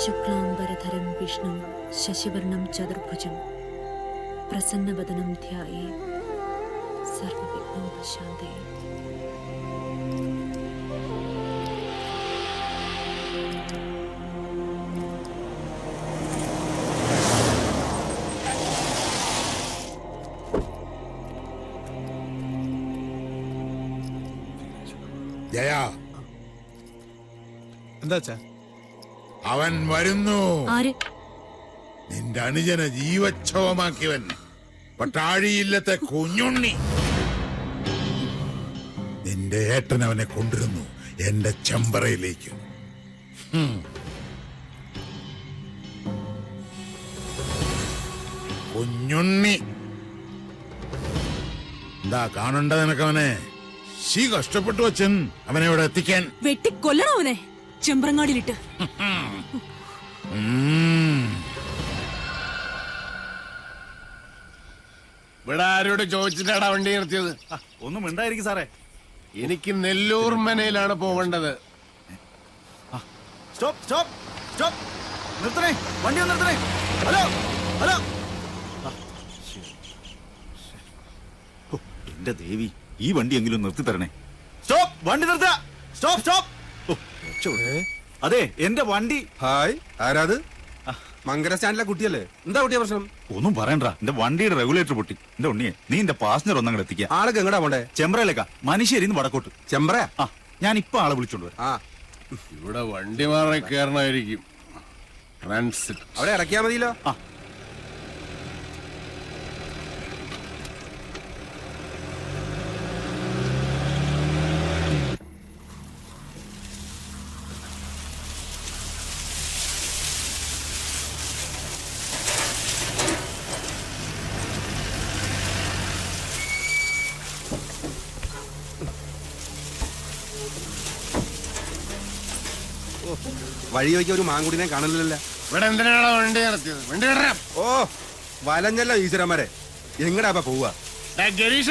ശുക്ലാംബരധരം വിഷ്ണു ശശിവർണം ചതുർഭുജം പ്രസന്നവദനം ധ്യായേ സർവവിഘ്നോപശാന്തയേ. ജയ, എന്താ അവൻ വരുന്നു. ആര്? നിന്റെ അനുജനെ ജീവച്ഛവമാക്കിയവൻ, പട്ടാഴിയില്ലത്തെ കുഞ്ഞുണ്ണി. നിന്റെ ഏട്ടൻ അവനെ കൊണ്ടിരുന്നു എന്റെ ചെമ്പറയിലേക്ക്. കുഞ്ഞുണ്ണി എന്താ കാണണ്ട നിനക്കവനെ? ശീ കഷ്ടപ്പെട്ടു അച്ഛൻ അവനെ ഇവിടെ എത്തിക്കാൻ. വെട്ടിക്കൊല്ലണോ അവനെ ചെമ്പ്രങ്ങാടിയിലിട്ട്? ഇവിടെ ആരോട് ചോദിച്ചിട്ടാടാ വണ്ടി നിർത്തിയത്? ഒന്നും ഉണ്ടായിരിക്കും സാറേ. എനിക്ക് നെല്ലൂർ മനയിലാണ് പോവേണ്ടത്. സ്റ്റോപ്പ് സ്റ്റോപ്പ് സ്റ്റോപ്പ്, നിർത്തണേ, വണ്ടി ഒന്ന് നിർത്തണേ. Hello hello. എന്റെ ദേവി, ഈ വണ്ടി എങ്കിലും നിർത്തി തരണേ. സ്റ്റോപ്പ്, വണ്ടി നിർത്തുക. Stop stop. അതെ, എന്റെ വണ്ടി. ഹായ്, ആരാത്? മങ്കര സ്റ്റാൻഡിലെ കുട്ടിയല്ലേ? എന്താ കുട്ടിയ പ്രശ്നം? ഒന്നും പറയണ്ട, എന്റെ വണ്ടിയുടെ റെഗുലേറ്റർ പൊട്ടി. എന്റെ ഉണ്ണിയെ, നീ എന്റെ പാസഞ്ചർ ഒന്നങ്ങടെ എത്തിക്കുക. ആളൊക്കെ എങ്ങടാ പോണ്ടേ? ചെമ്പ്രയിലേക്കാ, മനുഷ്യരിന്ന് വടക്കോട്ട്. ചെമ്പ്രയാ? ആ, ഞാൻ ഇപ്പൊ ആളെ വിളിച്ചോണ്ട് വരാം. ആ, ഇവിടെ വണ്ടി മാറി കയറണമായിരിക്കും. ട്രാൻസിറ്റ് അവിടെ ഇറക്കിയാ മതിയല്ലോ. ആ, വഴി വയ്ക്കാൻ ഒരു മാങ്കുടിനെ കാണലില്ല. ഇവിടെ എന്തിനാണ് വണ്ടി നിർത്തിയത്? വണ്ടി വിടരാം. ഓ, വലഞ്ഞല്ലോ ഈശ്വരന്മാരെ. എങ്ങടാ പോവാ? ഗരീഷ,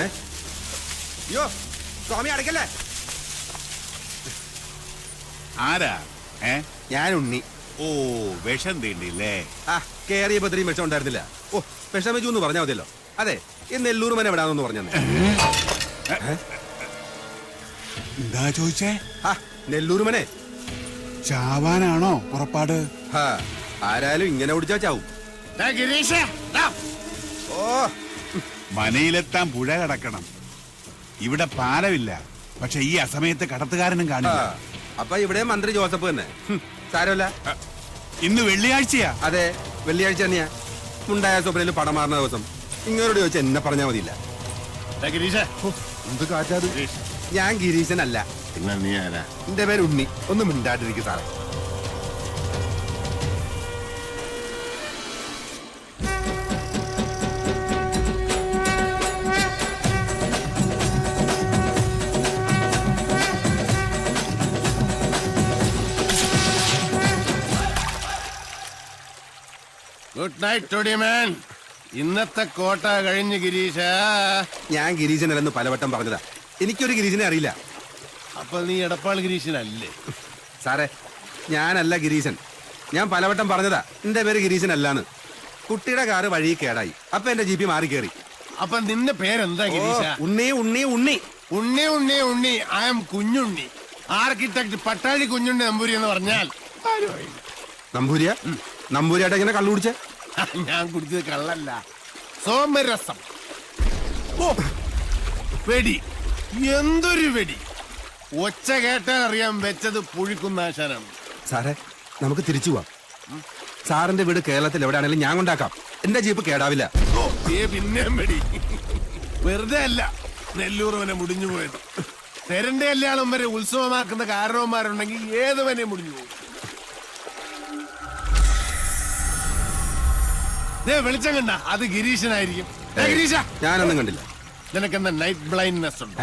അയ്യോ സ്വാമി, അടയ്ക്കല്ലേ. ആരാ? ഞാൻ ഉണ്ണി. ഓ, വിഷം തീണ്ടില്ലേ? ആ, കേറിയപ്പോ ഇത്രയും വിഷം ഉണ്ടായിരുന്നില്ല. ഓ, വിഷമിച്ചു എന്ന് പറഞ്ഞാൽ മതിയല്ലോ. അതെ, ഈ നെല്ലൂർ മന എവിടാന്ന് പറഞ്ഞേ. എന്താ ചോദിച്ചേ? ആ, നെല്ലൂർ മനെ ചാവാനാണോ പുറപ്പാട്? ആരായാലും ഇങ്ങനെ ഓടിച്ചാ ചാവും. ഗരീഷ, ഓ, മനയിലെത്താൻ പുഴ കടക്കണം. ഇവിടെ പാലമില്ല, പക്ഷെ ഈ അസമയത്ത് കടത്തുകാരനും കാണില്ല. അപ്പൊ ഇവിടെ മന്ത്രി ജോസഫ് തന്നെ. സാരമല്ല. ഇന്ന് വെള്ളിയാഴ്ചയാ. അതെ, വെള്ളിയാഴ്ച തന്നെയാ. ഉണ്ടായ സ്വപ്നയിൽ പടം മാറുന്ന ദിവസം. ഇങ്ങനോട് ചോദിച്ചാൽ എന്നെ പറഞ്ഞാൽ മതിയില്ല. ഗരീഷ, എന്ത് കാറ്റാത്? ഞാൻ ഗിരീശനല്ല. പിന്നെ നീ ആരാ? എന്റെ പേര് ഉണ്ണി. ഒന്നും മിണ്ടാണ്ടിരിക്കും സാറേ. Good night toddy man. ഇന്നത്തെ കോട്ട കഴിഞ്ഞ് ഗിരീഷ. ഞാൻ ഗിരീശനല്ലെന്ന് പലവട്ടം പറഞ്ഞതാ. എനിക്കൊരു ഗിരീശനെ അറിയില്ല. അപ്പൊ നീ എടപ്പാൾ ഗിരീഷനല്ലേ? സാറേ, ഞാനല്ല ഗിരീശൻ. ഞാൻ പലവട്ടം പറഞ്ഞതാ എന്റെ പേര് ഗിരീശനല്ലാന്ന്. കുട്ടിയുടെ കാറ് വഴി കേടായി. അപ്പൊ എന്റെ ജീപ്പി മാറി കയറി. അപ്പൊ നിന്റെ പേരെന്താ ഗിരീഷ? Unni Unni Unni Unni Unni Unni. I am Kunjunni. Architect Pattazhi Kunjunni Namboori എന്ന് പറഞ്ഞാൽ നമ്പൂരിയ? നമ്പൂരിയായിട്ട് എങ്ങനെ കള്ളു കുടിച്ചേ? ഞാൻ കുടിച്ചത് കള്ളല്ല, സോമരസം. ഓ, വെടി. എന്തൊരു വെടി! ഒച്ച കേട്ടാൽ അറിയാൻ വെച്ചത് പുഴിക്കുന്ന ആശാനാണ്. സാറേ, നമുക്ക് തിരിച്ചു പോവാം. സാറിന്റെ വീട് കേരളത്തിൽ എവിടെയാണെങ്കിലും ഞാൻ കൊണ്ടാക്കാം. എന്റെ ജീപ്പ് കേടാവില്ല. പിന്നെയും വെടി. വെറുതെ അല്ല നെല്ലൂർവനെ മുടിഞ്ഞു പോയത്. തെരന്റെ കല്യാണം വരെ ഉത്സവമാക്കുന്ന കാരണവന്മാരുണ്ടെങ്കിൽ ഏതുവനെ മുടിഞ്ഞു പോകും. വെളിച്ചം കണ്ട അത് ഗിരീശനായിരിക്കും. ഗിരീഷ, ഞാനൊന്നും കണ്ടില്ല. നിനക്കെന്താ നൈറ്റ് ബ്ലൈൻഡ്നെസ് ഉണ്ട്?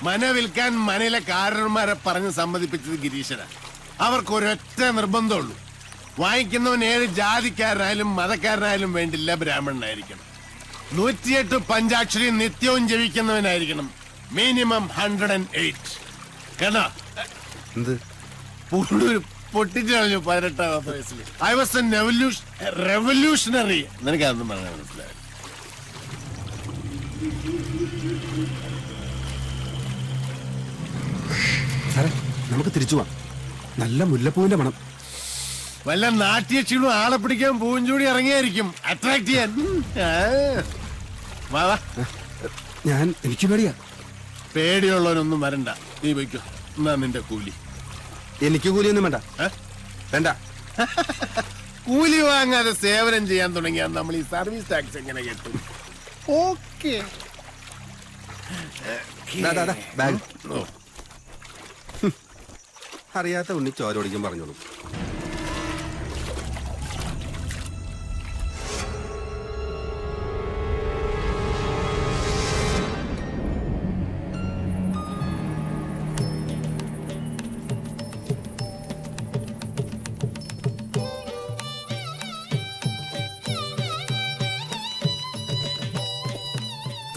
മന വിൽക്കാൻ മനയിലെ കാരണന്മാരെ പറഞ്ഞ് സമ്മതിപ്പിച്ചത് ഗിരീശനാ. അവർക്കൊരൊറ്റ നിർബന്ധമുള്ളൂ, വാങ്ങിക്കുന്നവൻ ഏത് ജാതിക്കാരനായാലും മതക്കാരനായാലും വേണ്ടില്ല, ബ്രാഹ്മണനായിരിക്കണം. 108 പഞ്ചാക്ഷരി നിത്യവും ജപിക്കുന്നവനായിരിക്കണം. മിനിമം 108. കേട്ടോ? പൊട്ടിച്ചു കളഞ്ഞു 18ാമത്തെ വയസ്സിൽ. I was A revolutionary. നിനക്ക് അതൊന്നും പറയാൻ മനസ്സിലായി. സാറേ നമുക്ക് തിരിച്ചു പോവാം. നല്ല മുല്ലപ്പൂവിന്റെ മണം. വല്ല നാട്യക്ഷീണും ആളെ പിടിക്കാൻ പൂഞ്ചൂടി ഇറങ്ങിയായിരിക്കും അട്രാക്ട് ചെയ്യാൻ. വാ എനിക്ക് പേടിയാ. പേടിയുള്ളവനൊന്നും വരണ്ട, നീ വയ്ക്കോ. എന്നാ നിന്റെ കൂലി. എനിക്ക് കൂലിയൊന്നും വേണ്ട. വേണ്ട. കൂലി വാങ്ങാതെ സേവനം ചെയ്യാൻ തുടങ്ങിയാൽ നമ്മൾ ഈ സർവീസ് ടാക്സ് എങ്ങനെ കിട്ടും? ഓക്കെ. ബാഗ്. അറിയാത്ത ഉണ്ണി ചോരോടിക്കും പറഞ്ഞോളൂ.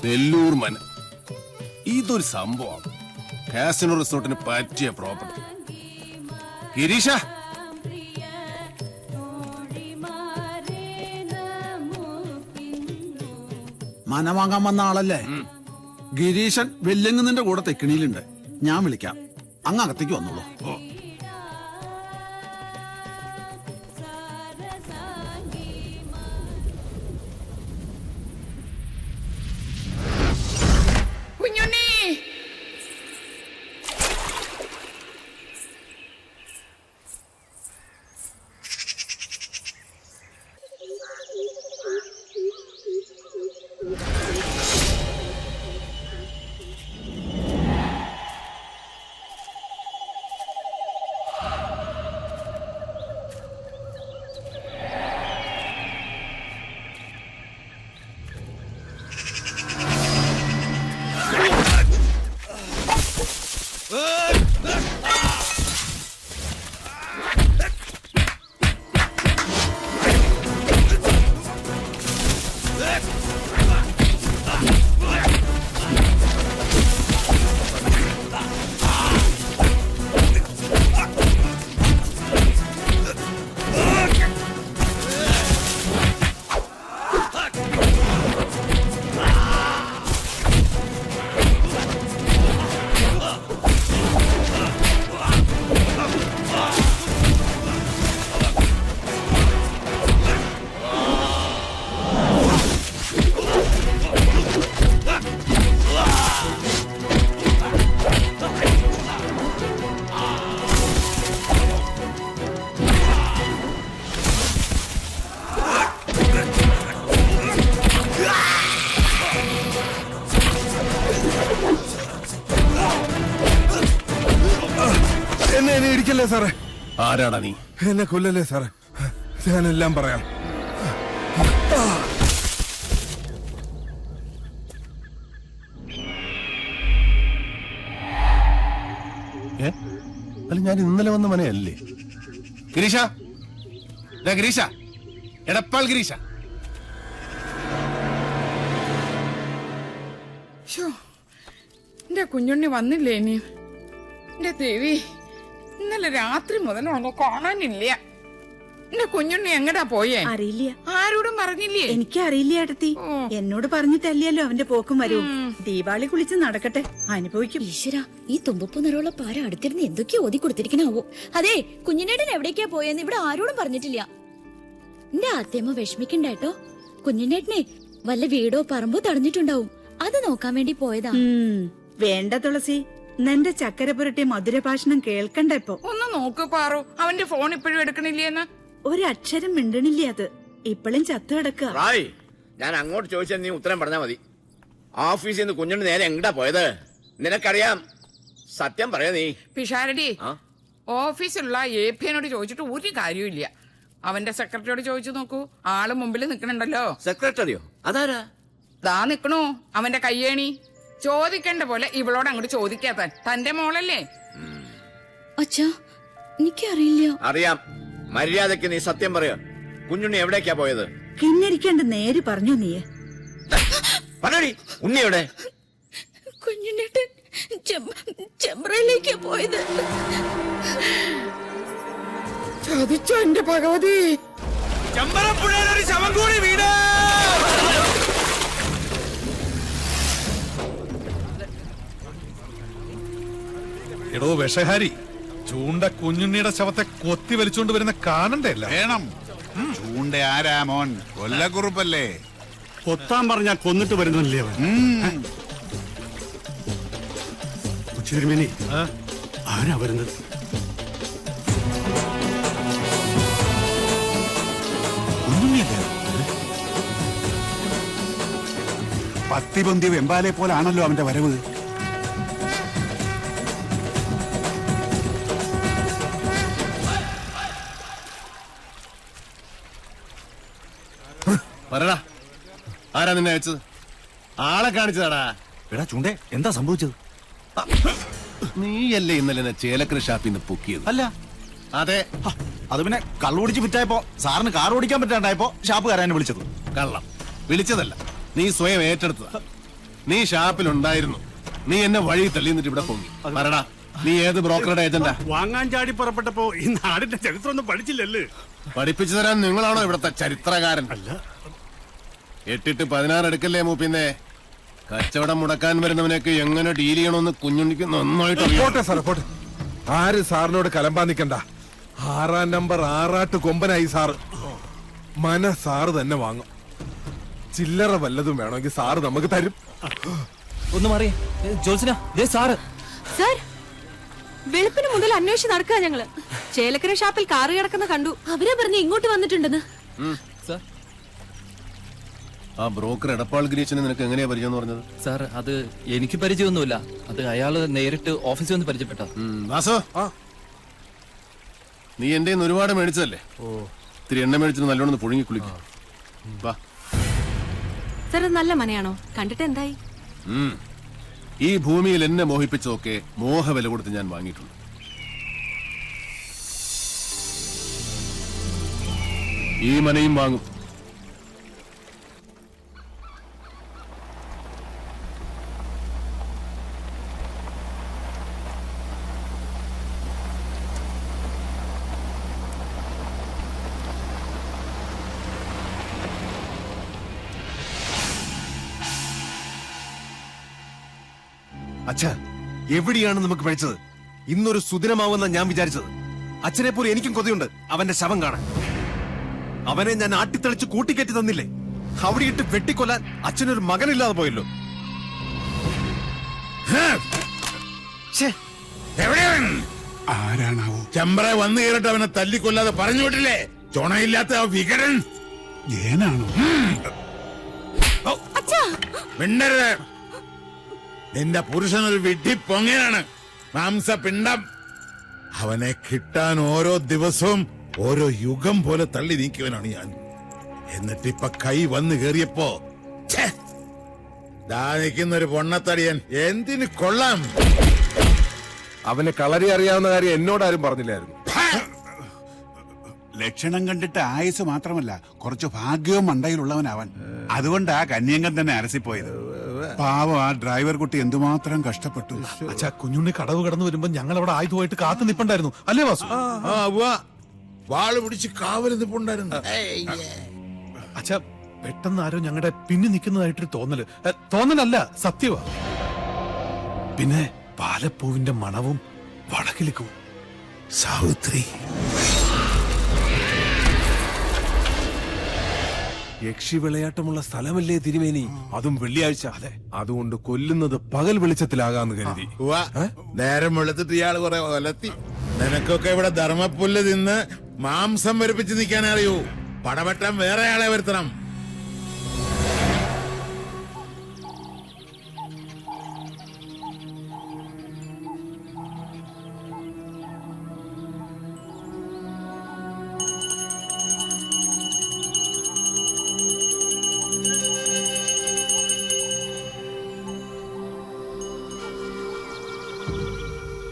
നെല്ലൂർ മന ഇതൊരു സംഭവം. കാസിനോ റിസോർട്ടിന് പറ്റിയ പ്രോപ്പർട്ടി. ഗിരീഷ, മന വാങ്ങാൻ വന്ന ആളല്ലേ? ഗിരീശൻ വെല്ലങ്ങുന്നതിന്റെ കൂടെ തെക്കിണിയിലുണ്ട്. ഞാൻ വിളിക്കാം, അങ്ങ് അകത്തേക്ക് വന്നോളൂ. എന്നെ ഇടിക്കല്ലേ സാറേ. ആരാടാ നീ? എന്നെ കൊല്ലല്ലേ സാറേ, ഞാനെല്ലാം പറയാം. അല്ല, ഞാൻ ഇന്നലെ വന്ന മനയല്ലേ? ഗിരീഷ, ഗിരീഷ, എടപ്പാൾ ഗിരീഷ. എന്റെ കുഞ്ഞുണ്ണി വന്നില്ലേ ഇനി? എന്റെ ദേവി, ഇന്നലെ രാത്രി മുതൽ ഒന്നും കാണാനില്ല. എന്റെ കുഞ്ഞുണ്ണി എങ്ങടാ പോയേ? അറിയില്ല. ആരോടും പറഞ്ഞില്ലേ? എനിക്കറിയില്ല ഏട്ടത്തി. എന്നോട് പറഞ്ഞിട്ടല്ലല്ലോ അവന്റെ പോക്കും വരവും. ദീപാവലി കുളിച്ച് നടക്കട്ടെ, അനുഭവിക്കും. ഈശ്വര, ഈ തുമ്പപ്പൂ നിറമുള്ള പാര അടുത്തിരുന്ന് എന്തൊക്കെയോ ഓതി കൊടുത്തിരിക്കണാവോ. അതെ, കുഞ്ഞിനേട്ടൻ എവിടേക്കാ പോയെന്ന് ഇവിടെ ആരോടും പറഞ്ഞിട്ടില്ല. എന്റെ ആത്തേമ്മ വിഷമിക്കണ്ടേട്ടോ. കുഞ്ഞിനേട്ടനെ വല്ല വീടോ പറമ്പോ തടഞ്ഞിട്ടുണ്ടാവും, അത് നോക്കാൻ വേണ്ടി പോയതാ. വേണ്ട തുളസി, നിന്റെ ചക്കര പുരട്ടിയ മധുരഭാഷണം കേൾക്കണ്ട ഇപ്പൊ. ഒന്ന് നോക്ക് പാറു, അവന്റെ ഫോൺ ഇപ്പോഴും എടുക്കണില്ലേന്ന്. ഒരക്ഷരം മിണ്ടണില്ല. അത് ഇപ്പോഴും ചത്തു കിടക്കുക. ഞാൻ അങ്ങോട്ട് ചോദിച്ചാൽ നീ ഉത്തരം പറഞ്ഞാ മതി. ഓഫീസിൽ നിന്ന് കുഞ്ഞുണ്ണി നേരെ എങ്ങടാ പോയത്? നിനക്കറിയാം, സത്യം പറയാ നീ. പിഷാരടി, ഓഫീസിലുള്ള ഏപ്പിയനോട് ചോദിച്ചിട്ട് ഒരു കാര്യമില്ല. അവന്റെ സെക്രട്ടറിയോട് ചോദിച്ചു നോക്കൂ, ആള് മുമ്പിൽ നിക്കണുണ്ടല്ലോ. സെക്രട്ടറിയോ? അതാരാ? ദാ നിക്കണു അവന്റെ കയ്യേണി. ചോദിക്കേണ്ട പോലെ ഇവളോട് അങ്ങോട്ട് ചോദിക്കാത്ത തന്റെ മോളല്ലേ? അച്ഛാ, എനിക്കറിയില്ല. അറിയാം. മര്യാദക്ക് നീ സത്യം പറയാ. കുഞ്ഞുണ്ണി എവിടേക്കാ പോയത്? കിന്നരിക്കാണ്ട് നേര് പറഞ്ഞു നീ. പറയടി, ഉണ്ണി എവിടെ? കുഞ്ഞിനേട്ടൻ ചെമ്പ്രയിലേക്കാ പോയത്. ചതിച്ചോ എന്റെ ഭഗവതി. ചെമ്പരപ്പുഴയിലൊരു ശവം കൂടി വീട്. എടോ വിഷഹാരി, ചൂണ്ട കുഞ്ഞുണ്ണിയുടെ ശവത്തെ കൊത്തി വലിച്ചുകൊണ്ട് വരുന്ന കാണണ്ടേ? വേണം. ചൂണ്ട ആരാ മോൻ? കൊല്ലക്കുറുപ്പല്ലേ? കൊത്താൻ പറഞ്ഞാ കൊന്നിട്ട് വരുന്നില്ലേ അവൻ? ഉച്ചിരുമേനി, ആരാ വരുന്നത്? പത്തിപൊന്തിയ വെമ്പാലെ പോലാണല്ലോ അവന്റെ വരവ്. പറടാ, ആരാ നിന്നെ അയച്ചത്? ആളെ കാണിച്ചതാടാ. എടാ ചൂണ്ടേ, എന്താ സംഭവിച്ചത്? നീയല്ലേ ഇന്നലെ എന്നെ ചേലക്കര ഷാപ്പിൽ നിന്ന് പൊക്കിയത്? അല്ല. അതെ. അത് പിന്നെ കള്ളുപിടിച്ച് വിറ്റായപ്പോ സാറിന് കാർ ഓടിക്കാൻ പറ്റാണ്ടായപ്പോ ഷാപ്പുകാരനെ വിളിച്ചത്. കള്ളം വിളിച്ചതല്ല, നീ സ്വയം ഏറ്റെടുത്തതാ. നീ ഷാപ്പിലുണ്ടായിരുന്നു. നീ എന്നെ വഴി തള്ളി നിന്നിട്ട് ഇവിടെ പൊങ്ങി. പറടാ, നീ ഏത് ബ്രോക്കറുടെ ഏജന്റാ? വാങ്ങാൻ ചാടി പുറപ്പെട്ടപ്പോ ഈ നാടിന്റെ ചരിത്രം ഒന്നും പഠിച്ചില്ലല്ലേ? പഠിപ്പിച്ചു തരാൻ നിങ്ങളാണോ ഇവിടത്തെ ചരിത്രകാരൻ? അല്ല. 8-16 എടുക്കല്ലേ മൂപ്പിന്നെ. കച്ചവടം മുടക്കാൻ വരുന്നവനൊക്കെ എങ്ങനെ ഡീൽ ചെയ്യണമെന്ന് കുഞ്ഞുണ്ണിക്ക് നന്നായിട്ട് പോട്ടെ സാറേ, പോട്ടെ. ആര് സാറിനോട് കലമ്പാൻ നിൽക്കണ്ട. 6-ാം നമ്പർ ആറാട്ട് കൊമ്പനായി സാറ്. സാറ് തന്നെ വാങ്ങും. ചില്ലറ വല്ലതും വേണമെങ്കിൽ സാറ് നമുക്ക് തരും. ഒന്ന് മാറിയേ ജോത്സന, സാറ്. സാർ, വെളുപ്പിന് മുതൽ അന്വേഷിച്ച് നടക്കുക ഞങ്ങള്. ചേലക്കര ഷാപ്പിൽ കാറ് കിടക്കുന്ന കണ്ടു. അവരെ പറഞ്ഞ് ഇങ്ങോട്ട് വന്നിട്ടുണ്ടെന്ന്. ആ ബ്രോക്കർ എടപ്പാൾ ഗിരീശനെ നിനക്ക് എങ്ങനെയാ പരിചയം എന്ന് പറഞ്ഞത്? സാർ, അത് എനിക്ക് പരിചയമൊന്നുമില്ല. അത് അയാള് നേരിട്ട് ഓഫീസിൽ വന്ന് പരിചയപ്പെട്ട. വാസോ, നീ എന്റെ ഒരുപാട് മേടിച്ചതല്ലേ? ഇത്തിരി എണ്ണ മേടിച്ചിട്ട് നല്ലോണം പുഴുങ്ങി കുളിക്കും. വാ. സാർ, അത് നല്ല മനയാണോ? കണ്ടിട്ട് എന്തായി? ഈ ഭൂമിയിൽ എന്നെ മോഹിപ്പിച്ചതൊക്കെ മോഹവില കൊടുത്ത് ഞാൻ വാങ്ങിയിട്ടുണ്ട്. ഈ മനയും വാങ്ങും. അച്ഛാ, എവിടെയാണ് നമുക്ക് പഠിച്ചത്? ഇന്നൊരു സുദിനമാവുന്ന ഞാൻ വിചാരിച്ചത്. അച്ഛനെ പോലെ എനിക്കും കൊതിയുണ്ട് അവന്റെ ശവം കാണാൻ. അവനെ ഞാൻ ആട്ടിത്തെളിച്ച് കൂട്ടിക്കയറ്റി തന്നില്ലേ? അവിടെ ഇട്ട് വെട്ടിക്കൊല്ലാൻ അച്ഛനൊരു മകനില്ലാതെ പോയല്ലോ. ആരാണാവോ? ചെമ്പ്ര വന്നു കയറിട്ട് അവനെ തല്ലിക്കൊല്ലാതെ പറഞ്ഞു വിട്ടില്ലേ? ചുണയില്ലാത്ത ആ വികടൻ ജയനാണോ? മിണ്ടരുത്. നിന്റെ പുരുഷനൊരു വിഡ്ഢി പൊങ്ങനാണ്, മാംസപിണ്ഡം. അവനെ കിട്ടാൻ ഓരോ ദിവസവും ഓരോ യുഗം പോലെ തള്ളി നീക്കിയവനാണ് ഞാൻ. എന്നിട്ടിപ്പൊ കൈ വന്നു കേറിയപ്പോ ദാ നിൽക്കുന്നൊരു പൊണ്ണത്തടിയൻ എന്തിന് കൊള്ളാം. അവന് കളരി അറിയാവുന്ന കാര്യം എന്നോടാരും പറഞ്ഞില്ലായിരുന്നു. ലക്ഷണം കണ്ടിട്ട് ആയുസ് മാത്രമല്ല, കുറച്ച് ഭാഗ്യവും മണ്ടയിലുള്ളവനവൻ. അതുകൊണ്ടാ കന്യങ്കൻ തന്നെ അരസിപ്പോയത്. പാവം ആ ഡ്രൈവർ കുട്ടി എന്തുമാത്രം കഷ്ടപ്പെട്ടു. അച്ഛാ, കുഞ്ഞുണ്ണി കടവ് കടന്നു വരുമ്പോ ഞങ്ങൾ അവിടെ ആയുധമായിട്ട് കാത്തു നിപ്പുണ്ടായിരുന്നു, അല്ലേ വാസു? വാള് പിടിച്ച് കാവല് നിപ്പുണ്ടായിരുന്നു. അച്ഛാ, പെട്ടെന്ന് ആരോ ഞങ്ങളുടെ പിന്നിൽ നിൽക്കുന്നതായിട്ടൊരു തോന്നലല്ല, സത്യവാ. പിന്നെ പാലപ്പൂവിന്റെ മണവും വടക്കിലിക്കും. സാവിത്രി, യക്ഷി വിളയാട്ടമുള്ള സ്ഥലമല്ലേ തിരുമേനി? അതും വെള്ളിയാഴ്ച. അതെ, അതുകൊണ്ട് കൊല്ലുന്നത് പകൽ വെളിച്ചത്തിലാകാന്ന് കരുതി. നേരം വെളുത്തിട്ട് ഇയാള് കുറെ കൊലത്തി. നിനക്കൊക്കെ ഇവിടെ ധർമ്മപ്പുല്ല് തിന്ന് മാംസം വരിപ്പിച്ച് നിൽക്കാൻ അറിയൂ. പടവട്ടം വേറെ ആളെ വരുത്തണം.